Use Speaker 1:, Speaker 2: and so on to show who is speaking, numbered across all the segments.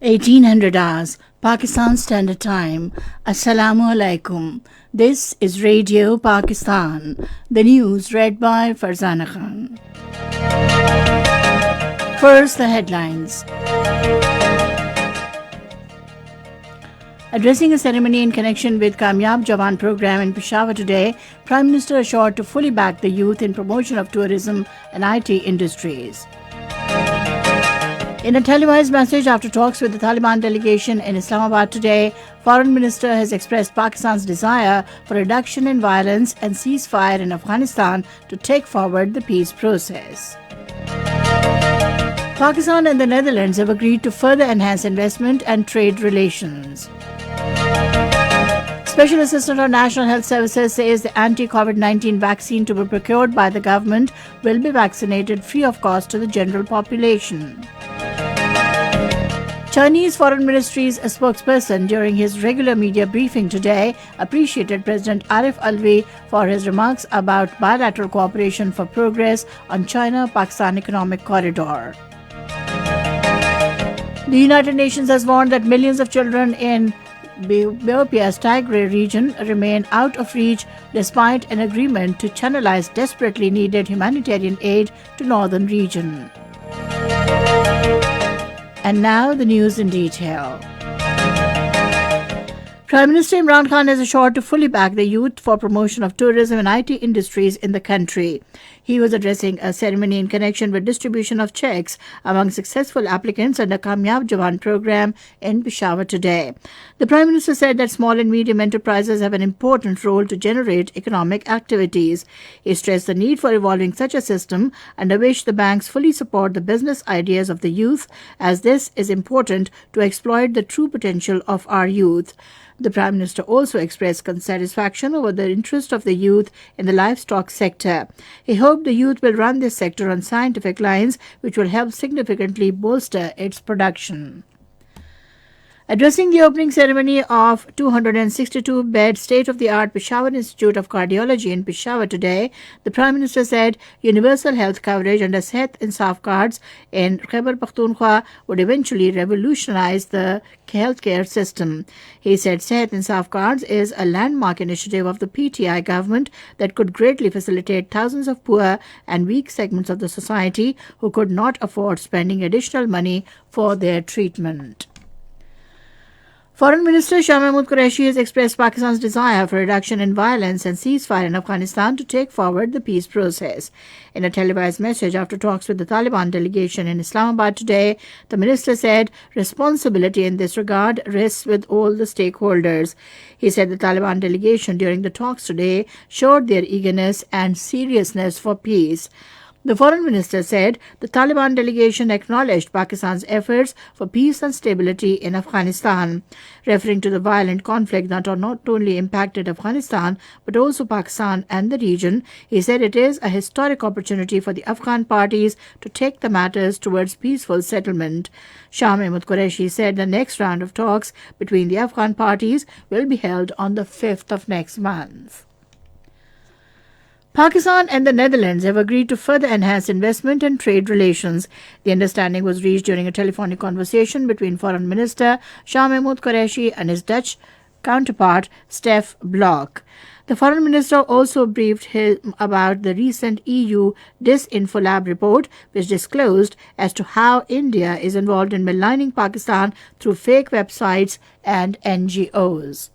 Speaker 1: 1800 hours, Pakistan Standard Time. Assalamu alaikum. This is Radio Pakistan. The news read by Farzana Khan. First, the headlines. Addressing a ceremony in connection with Kamyab Jawan program in Peshawar today, Prime Minister assured to fully back the youth in promotion of tourism and IT industries. In a televised message after talks with the Taliban delegation in Islamabad today, Foreign Minister has expressed Pakistan's desire for reduction in violence and ceasefire in Afghanistan to take forward the peace process. Pakistan and the Netherlands have agreed to further enhance investment and trade relations. Special Assistant on National Health Services says the anti-COVID-19 vaccine to be procured by the government will be vaccinated free of cost to the general population. Chinese Foreign Ministry's spokesperson during his regular media briefing today appreciated President Arif Alvi for his remarks about bilateral cooperation for progress on China-Pakistan Economic Corridor. The United Nations has warned that millions of children in Ethiopia's Tigray region remain out of reach despite an agreement to channelize desperately needed humanitarian aid to northern region. And now the news in detail. Prime Minister Imran Khan has assured to fully back the youth for promotion of tourism and IT industries in the country. He was addressing a ceremony in connection with distribution of checks among successful applicants under Kamyab Jawan program in Peshawar today. The Prime Minister said that small and medium enterprises have an important role to generate economic activities. He stressed the need for evolving such a system under which the banks fully support the business ideas of the youth, as this is important to exploit the true potential of our youth. The Prime Minister also expressed satisfaction over the interest of the youth in the livestock sector. He hoped the youth will run this sector on scientific lines, which will help significantly bolster its production. Addressing the opening ceremony of 262-bed state-of-the-art Peshawar Institute of Cardiology in Peshawar today, the Prime Minister said universal health coverage under Sehat Insaf cards in Khyber Pakhtunkhwa would eventually revolutionize the healthcare system. He said Sehat Insaf cards is a landmark initiative of the PTI government that could greatly facilitate thousands of poor and weak segments of the society who could not afford spending additional money for their treatment. Foreign Minister Shah Mahmood Qureshi has expressed Pakistan's desire for reduction in violence and ceasefire in Afghanistan to take forward the peace process. In a televised message after talks with the Taliban delegation in Islamabad today, the minister said responsibility in this regard rests with all the stakeholders. He said the Taliban delegation during the talks today showed their eagerness and seriousness for peace. The Foreign Minister said the Taliban delegation acknowledged Pakistan's efforts for peace and stability in Afghanistan. Referring to the violent conflict that not only impacted Afghanistan but also Pakistan and the region, he said it is a historic opportunity for the Afghan parties to take the matters towards peaceful settlement. Shah Mahmood Qureshi said the next round of talks between the Afghan parties will be held on the 5th of next month. Pakistan and the Netherlands have agreed to further enhance investment and trade relations. The understanding was reached during a telephonic conversation between Foreign Minister Shah Mahmood Qureshi and his Dutch counterpart, Stef Blok. The Foreign Minister also briefed him about the recent EU Disinfolab report, which disclosed as to how India is involved in maligning Pakistan through fake websites and NGOs.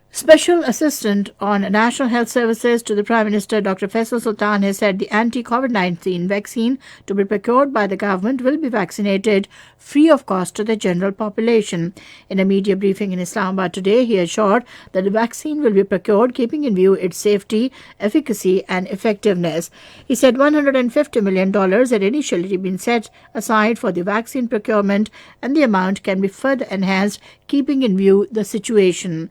Speaker 1: Special Assistant on National Health Services to the Prime Minister Dr. Faisal Sultan has said the anti-COVID-19 vaccine to be procured by the government will be vaccinated free of cost to the general population. In a media briefing in Islamabad today, he assured that the vaccine will be procured keeping in view its safety, efficacy and effectiveness. He said $150 million had initially been set aside for the vaccine procurement and the amount can be further enhanced keeping in view the situation.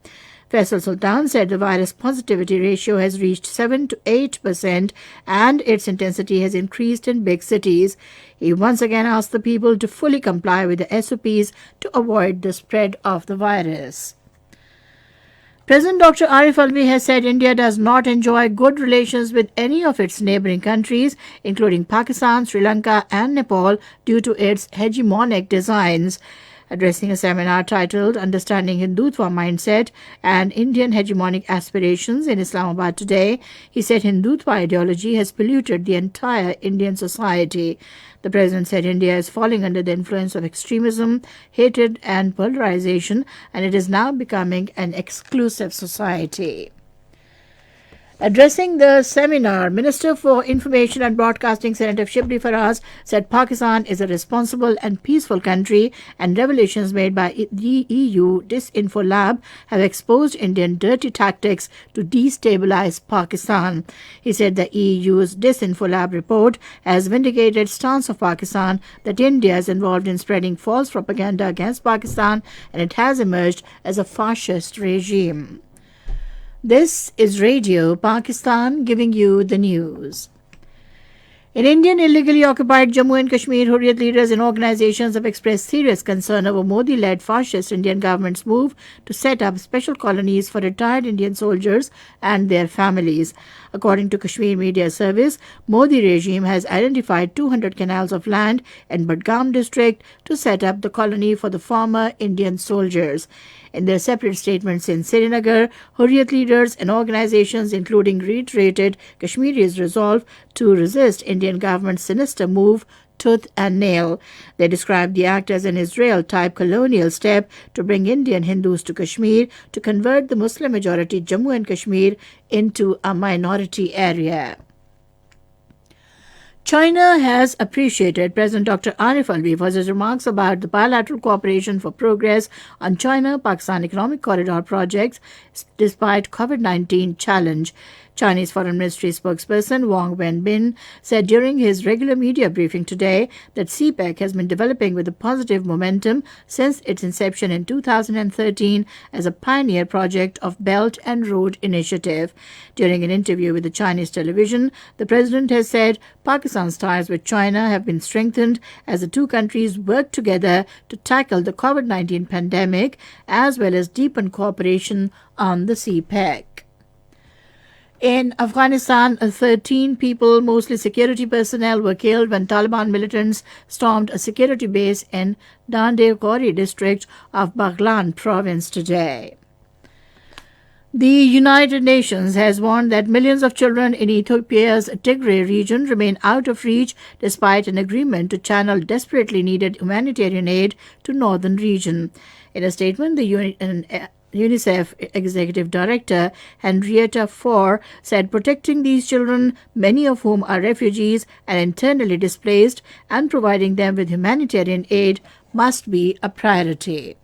Speaker 1: Faisal Sultan said the virus positivity ratio has reached 7 to 8% and its intensity has increased in big cities. He once again asked the people to fully comply with the SOPs to avoid the spread of the virus. President Dr. Arif Alvi has said India does not enjoy good relations with any of its neighboring countries, including Pakistan, Sri Lanka, and Nepal, due to its hegemonic designs. Addressing a seminar titled Understanding Hindutva Mindset and Indian Hegemonic Aspirations in Islamabad today, he said Hindutva ideology has polluted the entire Indian society. The president said India is falling under the influence of extremism, hatred, and polarization, and it is now becoming an exclusive society. Addressing the seminar, Minister for Information and Broadcasting Senator Shibli Faraz said Pakistan is a responsible and peaceful country, and revelations made by the EU Disinfo Lab have exposed Indian dirty tactics to destabilize Pakistan. He said the EU's Disinfo Lab report has vindicated stance of Pakistan that India is involved in spreading false propaganda against Pakistan, and it has emerged as a fascist regime. This is Radio Pakistan giving you the news. In Indian illegally occupied Jammu and Kashmir, Hurriyat leaders and organizations have expressed serious concern over Modi-led fascist Indian government's move to set up special colonies for retired Indian soldiers and their families. According to Kashmir Media Service, Modi regime has identified 200 canals of land in Budgam district to set up the colony for the former Indian soldiers. In their separate statements in Srinagar, Hurriyat leaders and organizations including reiterated Kashmiri's resolve to resist Indian government's sinister move tooth and nail. They described the act as an Israel-type colonial step to bring Indian Hindus to Kashmir to convert the Muslim-majority Jammu and Kashmir into a minority area. China has appreciated President Dr. Arif Alvi for his remarks about the bilateral cooperation for progress on China-Pakistan Economic Corridor projects despite COVID-19 challenge. Chinese Foreign Ministry spokesperson Wang Wenbin said during his regular media briefing today that CPEC has been developing with a positive momentum since its inception in 2013 as a pioneer project of Belt and Road Initiative. During an interview with the Chinese television, the president has said Pakistan's ties with China have been strengthened as the two countries work together to tackle the COVID-19 pandemic as well as deepen cooperation on the CPEC. In Afghanistan, 13 people, mostly security personnel, were killed when Taliban militants stormed a security base in Dandekori district of Baghlan province today. The United Nations has warned that millions of children in Ethiopia's Tigray region remain out of reach despite an agreement to channel desperately needed humanitarian aid to northern region. In a statement, the UNICEF Executive Director Henrietta Fore said protecting these children, many of whom are refugees and internally displaced, and providing them with humanitarian aid must be a priority.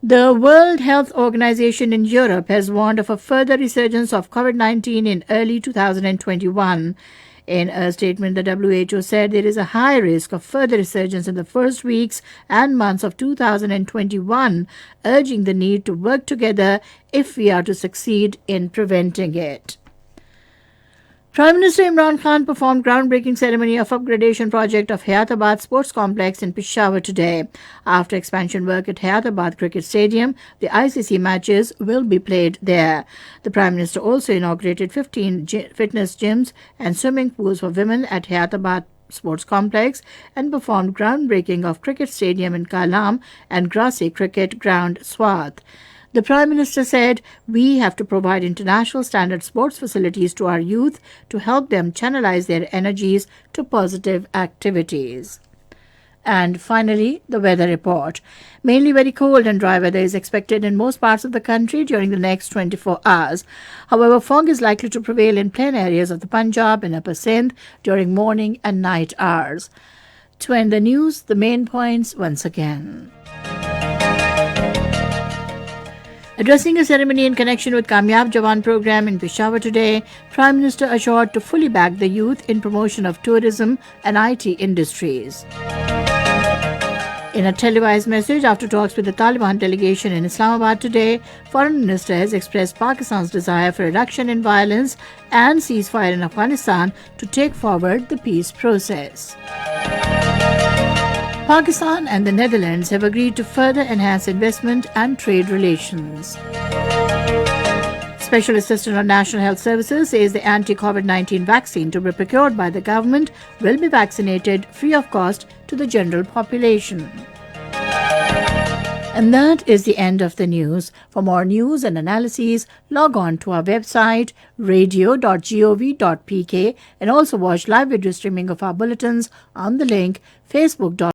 Speaker 1: The World Health Organization in Europe has warned of a further resurgence of COVID-19 in early 2021. In a statement, the WHO said there is a high risk of further resurgence in the first weeks and months of 2021, urging the need to work together if we are to succeed in preventing it. Prime Minister Imran Khan performed groundbreaking ceremony of upgradation project of Hayatabad Sports Complex in Peshawar today. After expansion work at Hayatabad Cricket Stadium, the ICC matches will be played there. The Prime Minister also inaugurated 15 fitness gyms and swimming pools for women at Hayatabad Sports Complex and performed groundbreaking of Cricket Stadium in Kalam and grassy cricket ground Swath. The Prime Minister said, "We have to provide international standard sports facilities to our youth to help them channelize their energies to positive activities." And finally, the weather report. Mainly very cold and dry weather is expected in most parts of the country during the next 24 hours. However, fog is likely to prevail in plain areas of the Punjab and Upper Sindh during morning and night hours. To end the news, the main points once again. Addressing a ceremony in connection with Kamyab Jawan program in Peshawar today, Prime Minister assured to fully back the youth in promotion of tourism and IT industries. In a televised message after talks with the Taliban delegation in Islamabad today, Foreign Minister has expressed Pakistan's desire for reduction in violence and ceasefire in Afghanistan to take forward the peace process. Pakistan and the Netherlands have agreed to further enhance investment and trade relations. Special Assistant on National Health Services says the anti-COVID-19 vaccine to be procured by the government will be vaccinated free of cost to the general population. And that is the end of the news. For more news and analyses, log on to our website radio.gov.pk and also watch live video streaming of our bulletins on the link facebook.com